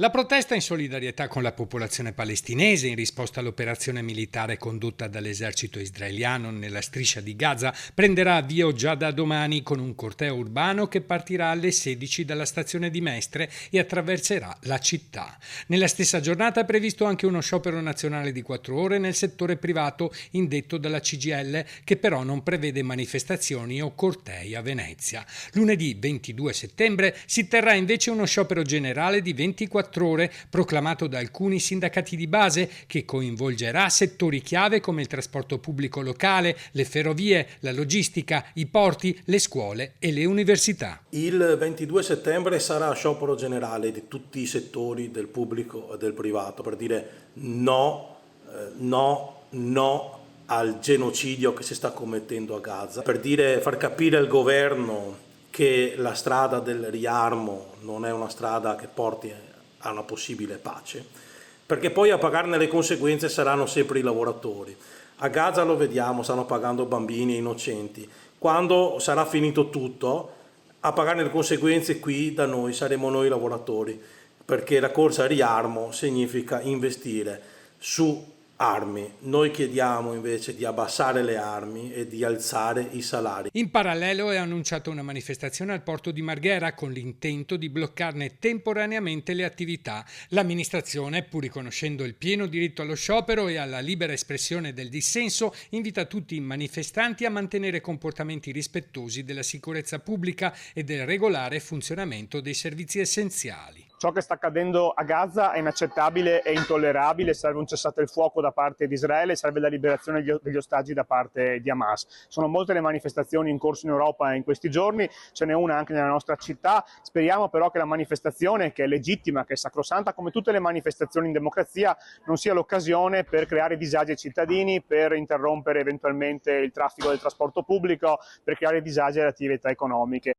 La protesta in solidarietà con la popolazione palestinese in risposta all'operazione militare condotta dall'esercito israeliano nella striscia di Gaza prenderà avvio già da domani con un corteo urbano che partirà alle 16 dalla stazione di Mestre e attraverserà la città. Nella stessa giornata è previsto anche uno sciopero nazionale di 4 ore nel settore privato indetto dalla CGIL, che però non prevede manifestazioni o cortei a Venezia. Lunedì 22 settembre si terrà invece uno sciopero generale di 24 ore proclamato da alcuni sindacati di base che coinvolgerà settori chiave come il trasporto pubblico locale, le ferrovie, la logistica, i porti, le scuole e le università. Il 22 settembre sarà sciopero generale di tutti i settori del pubblico e del privato per dire no al genocidio che si sta commettendo a Gaza, per dire, far capire al governo che la strada del riarmo non è una strada che porti a una possibile pace, perché poi a pagarne le conseguenze saranno sempre i lavoratori. A Gaza lo vediamo, stanno pagando bambini innocenti. Quando sarà finito tutto, a pagarne le conseguenze qui da noi saremo noi lavoratori, perché la corsa al riarmo significa investire su armi. Noi chiediamo invece di abbassare le armi e di alzare i salari. In parallelo è annunciata una manifestazione al porto di Marghera con l'intento di bloccarne temporaneamente le attività. L'amministrazione, pur riconoscendo il pieno diritto allo sciopero e alla libera espressione del dissenso, invita tutti i manifestanti a mantenere comportamenti rispettosi della sicurezza pubblica e del regolare funzionamento dei servizi essenziali. Ciò che sta accadendo a Gaza è inaccettabile e intollerabile, serve un cessate il fuoco da parte di Israele, serve la liberazione degli ostaggi da parte di Hamas. Sono molte le manifestazioni in corso in Europa in questi giorni, ce n'è una anche nella nostra città, speriamo però che la manifestazione, che è legittima, che è sacrosanta, come tutte le manifestazioni in democrazia, non sia l'occasione per creare disagi ai cittadini, per interrompere eventualmente il traffico del trasporto pubblico, per creare disagi alle attività economiche.